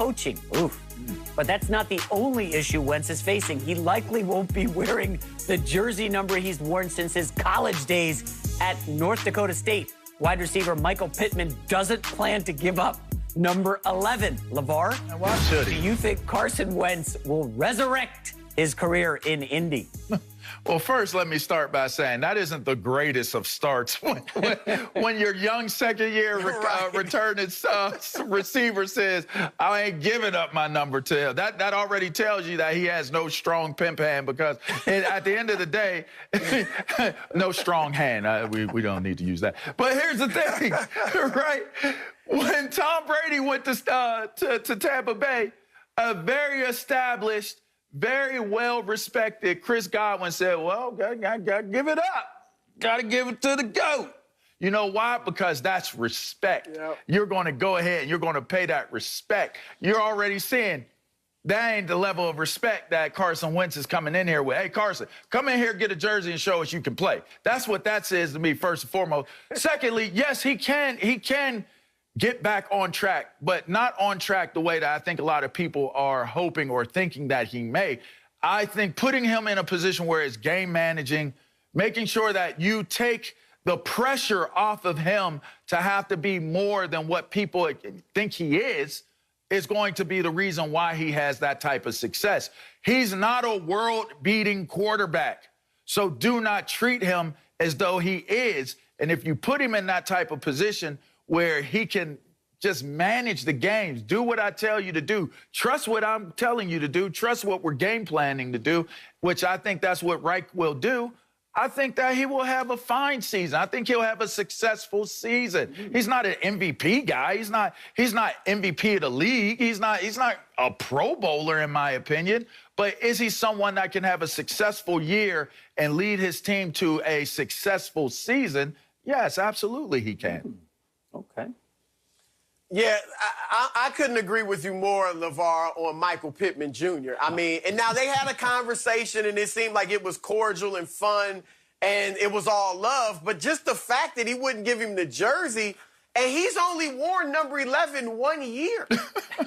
coaching. Oof. But that's not the only issue Wentz is facing. He likely won't be wearing the jersey number he's worn since his college days at North Dakota State. Wide receiver Michael Pittman doesn't plan to give up number 11. LeVar, why should he? Do you think Carson Wentz will resurrect his career in Indy? Well, first, let me start by saying that isn't the greatest of starts. When your young second-year returning receiver says, I ain't giving up my number to him, that already tells you that he has no strong pimp hand because at the end of the day, no strong hand. We don't need to use that. But here's the thing, right? When Tom Brady went to Tampa Bay, a very established, very well-respected Chris Godwin said, well, gotta give it up. Gotta give it to the GOAT. You know why? Because that's respect. Yep. You're going to go ahead and you're going to pay that respect. You're already seeing that ain't the level of respect that Carson Wentz is coming in here with. Hey, Carson, come in here, get a jersey, and show us you can play. That's what that says to me, first and foremost. Secondly, yes, he can get back on track, but not on track the way that I think a lot of people are hoping or thinking that he may. I think putting him in a position where it's game managing, making sure that you take the pressure off of him to have to be more than what people think he is going to be the reason why he has that type of success. He's not a world-beating quarterback, so do not treat him as though he is. And if you put him in that type of position where he can just manage the games, do what I tell you to do, trust what I'm telling you to do, trust what we're game planning to do, which I think that's what Reich will do, I think that he will have a fine season. I think he'll have a successful season. He's not an MVP guy. He's not MVP of the league. He's not a Pro Bowler, in my opinion. But is he someone that can have a successful year and lead his team to a successful season? Yes, absolutely he can. Okay. Yeah, I couldn't agree with you more, LeVar, on Michael Pittman Jr. I mean, and now they had a conversation, and it seemed like it was cordial and fun, and it was all love. But just the fact that he wouldn't give him the jersey, and he's only worn number 11 1 year.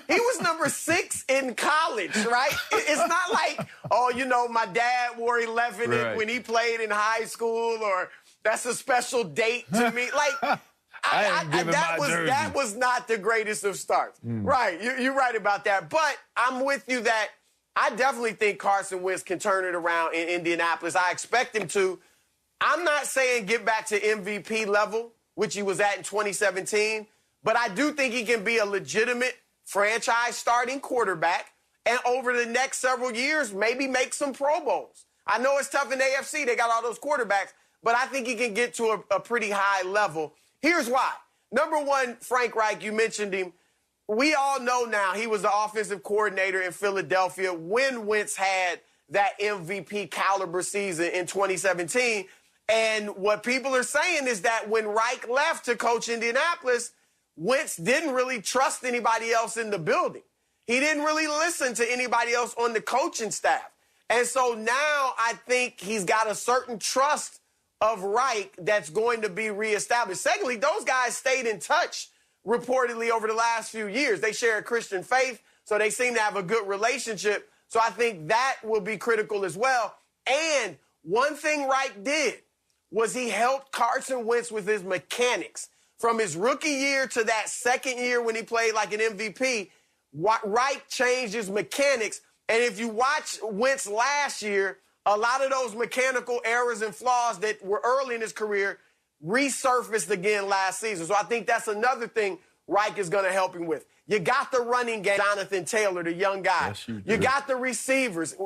He was number 6 in college, right? It's not like, oh, you know, my dad wore 11 when he played in high school, or that's a special date to me. Like, that was not the greatest of starts. Right, you're right about that. But I'm with you that I definitely think Carson Wentz can turn it around in Indianapolis. I expect him to. I'm not saying get back to MVP level, which he was at in 2017, but I do think he can be a legitimate franchise starting quarterback and over the next several years maybe make some Pro Bowls. I know it's tough in the AFC. They got all those quarterbacks, but I think he can get to a pretty high level. Here's why. Number one, Frank Reich, you mentioned him. We all know now he was the offensive coordinator in Philadelphia when Wentz had that MVP caliber season in 2017. And what people are saying is that when Reich left to coach Indianapolis, Wentz didn't really trust anybody else in the building. He didn't really listen to anybody else on the coaching staff. And so now I think he's got a certain trust of Reich that's going to be reestablished. Secondly, those guys stayed in touch reportedly over the last few years. They share a Christian faith, so they seem to have a good relationship. So I think that will be critical as well. And one thing Reich did was he helped Carson Wentz with his mechanics. From his rookie year to that second year when he played like an MVP, Reich changed his mechanics. And if you watch Wentz last year, a lot of those mechanical errors and flaws that were early in his career resurfaced again last season. So I think that's another thing Reich is going to help him with. You got the running game, Jonathan Taylor, the young guy. Yes, you got the receivers.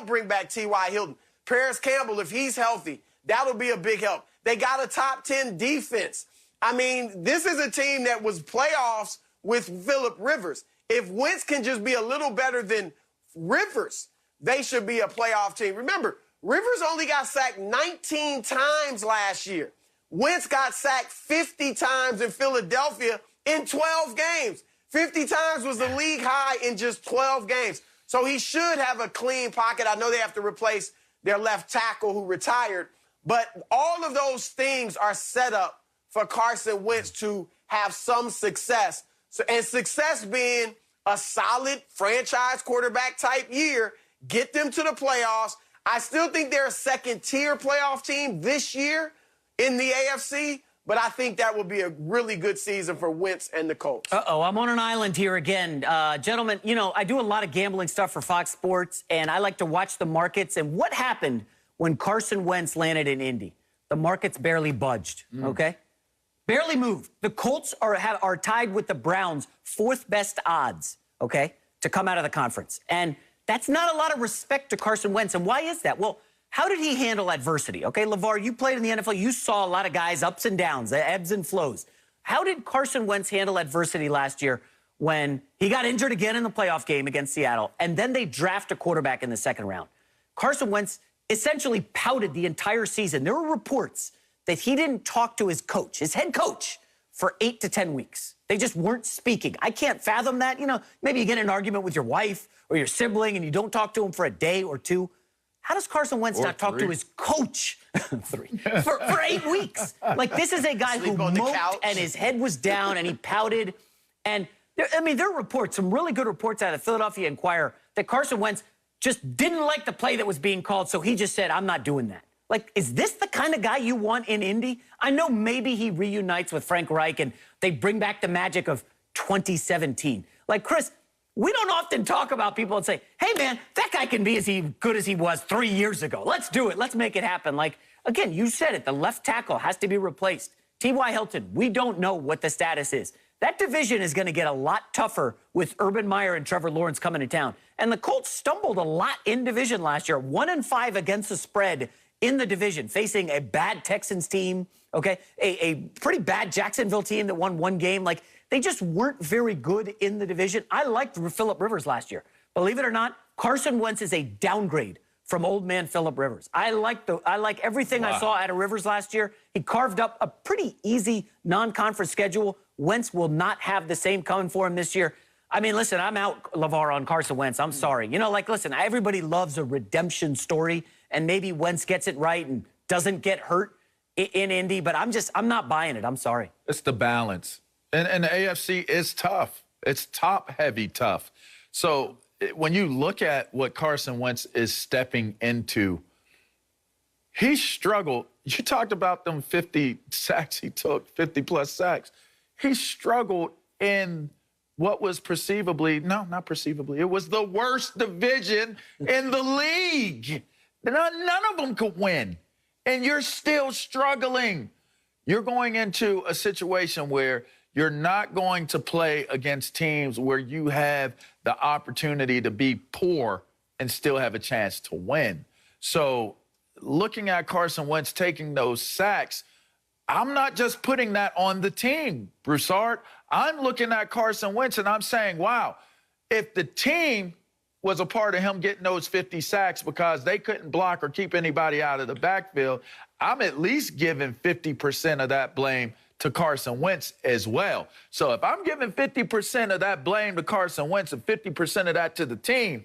Bring back T.Y. Hilton. Paris Campbell, if he's healthy, that'll be a big help. They got a top 10 defense. I mean, this is a team that was playoffs with Phillip Rivers. If Wentz can just be a little better than Rivers, they should be a playoff team. Remember, Rivers only got sacked 19 times last year. Wentz got sacked 50 times in Philadelphia in 12 games. 50 times was the league high in just 12 games. So he should have a clean pocket. I know they have to replace their left tackle who retired, but all of those things are set up for Carson Wentz to have some success. So, and success being a solid franchise quarterback type year, get them to the playoffs. I still think they're a second-tier playoff team this year in the AFC, but I think that will be a really good season for Wentz and the Colts. Uh-oh, I'm on an island here again. Gentlemen, you know, I do a lot of gambling stuff for Fox Sports, and I like to watch the markets. And what happened when Carson Wentz landed in Indy? The markets barely budged, okay? Barely moved. The Colts are tied with the Browns, fourth best odds, okay, to come out of the conference. And that's not a lot of respect to Carson Wentz. And why is that? Well, how did he handle adversity? Okay, LeVar, you played in the NFL. You saw a lot of guys, ups and downs, ebbs and flows. How did Carson Wentz handle adversity last year when he got injured again in the playoff game against Seattle, and then they draft a quarterback in the second round? Carson Wentz essentially pouted the entire season. There were reports that he didn't talk to his coach, his head coach, for 8 to 10 weeks. They just weren't speaking. I can't fathom that. You know, maybe you get in an argument with your wife or your sibling and you don't talk to him for a day or two. How does Carson Wentz not talk to his coach for 8 weeks? Like, this is a guy who moped and his head was down and he pouted. And, there are reports, some really good reports out of the Philadelphia Inquirer, that Carson Wentz just didn't like the play that was being called, so he just said, I'm not doing that. Like, is this the kind of guy you want in Indy? I know maybe he reunites with Frank Reich and they bring back the magic of 2017. Like, Chris, we don't often talk about people and say, hey, man, that guy can be as good as he was 3 years ago. Let's do it. Let's make it happen. Like, again, you said it. The left tackle has to be replaced. T.Y. Hilton, we don't know what the status is. That division is going to get a lot tougher with Urban Meyer and Trevor Lawrence coming to town. And the Colts stumbled a lot in division last year, 1-5 against the spread in the division, facing a bad Texans team, okay, a pretty bad Jacksonville team that won one game. Like, they just weren't very good in the division. I liked Phillip Rivers last year. Believe it or not, Carson Wentz is a downgrade from old man Phillip Rivers. I like everything I saw out of Rivers last year. He carved up a pretty easy non-conference schedule. Wentz will not have the same coming for him this year. I mean, listen, I'm out, LeVar, on Carson Wentz. I'm sorry. You know, like, listen, everybody loves a redemption story, and maybe Wentz gets it right and doesn't get hurt in Indy, but I'm not buying it. I'm sorry. It's the balance. And the AFC is tough. It's top-heavy tough. So when you look at what Carson Wentz is stepping into, he struggled. You talked about them 50 sacks he took, 50-plus sacks. He struggled in what was not perceivably, it was the worst division in the league. None of them could win, and you're still struggling. You're going into a situation where you're not going to play against teams where you have the opportunity to be poor and still have a chance to win. So looking at Carson Wentz taking those sacks, I'm not just putting that on the team, Broussard. I'm looking at Carson Wentz and I'm saying, wow, if the team was a part of him getting those 50 sacks because they couldn't block or keep anybody out of the backfield, I'm at least giving 50% of that blame to Carson Wentz as well. So if I'm giving 50% of that blame to Carson Wentz and 50% of that to the team,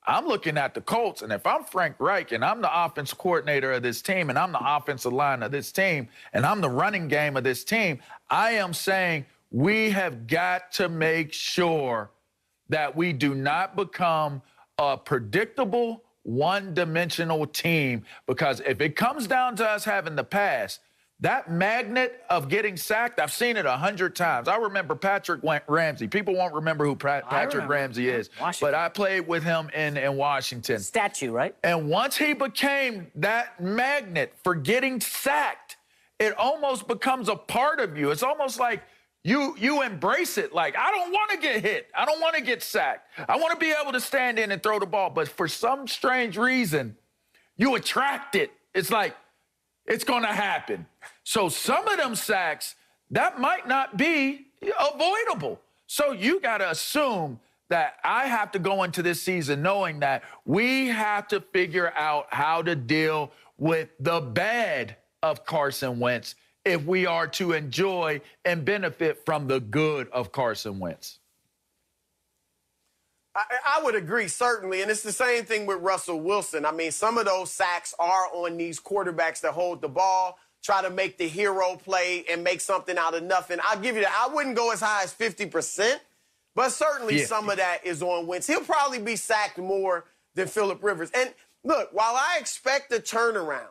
I'm looking at the Colts, and if I'm Frank Reich and I'm the offensive coordinator of this team and I'm the offensive line of this team and I'm the running game of this team, I am saying we have got to make sure that we do not become a predictable, one-dimensional team, because if it comes down to us having the pass, that magnet of getting sacked, I've seen it 100 times. I remember Patrick Ramsey. People won't remember who Patrick Ramsey is, but I played with him in Washington. Statue, right? And once he became that magnet for getting sacked, it almost becomes a part of you. It's almost like you embrace it. Like, I don't want to get hit. I don't want to get sacked. I want to be able to stand in and throw the ball. But for some strange reason, you attract it. It's like, it's going to happen. So some of them sacks, that might not be avoidable. So you got to assume that I have to go into this season knowing that we have to figure out how to deal with the bad of Carson Wentz if we are to enjoy and benefit from the good of Carson Wentz. I would agree, certainly, and it's the same thing with Russell Wilson. I mean, some of those sacks are on these quarterbacks that hold the ball, try to make the hero play and make something out of nothing. I'll give you that. I wouldn't go as high as 50%, But certainly some of that is on Wentz. He'll probably be sacked more than Phillip Rivers. And look, while I expect a turnaround,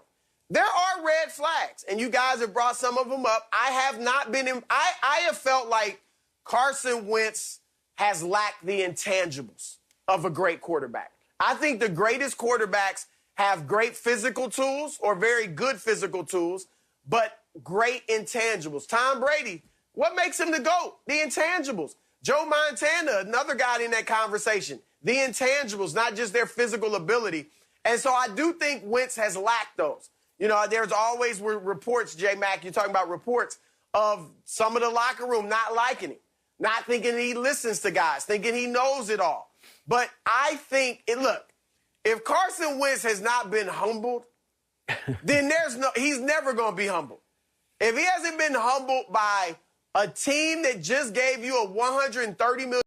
there are red flags, and you guys have brought some of them up. I have not been in. I have felt like Carson Wentz has lacked the intangibles of a great quarterback. I think the greatest quarterbacks have great physical tools or very good physical tools, but great intangibles. Tom Brady, what makes him the GOAT? The intangibles. Joe Montana, another guy in that conversation. The intangibles, not just their physical ability. And so I do think Wentz has lacked those. You know, there's always reports, J-Mac, you're talking about reports of some of the locker room not liking him, not thinking he listens to guys, thinking he knows it all. But I think, look, if Carson Wentz has not been humbled, then he's never going to be humbled. If he hasn't been humbled by a team that just gave you a $130 million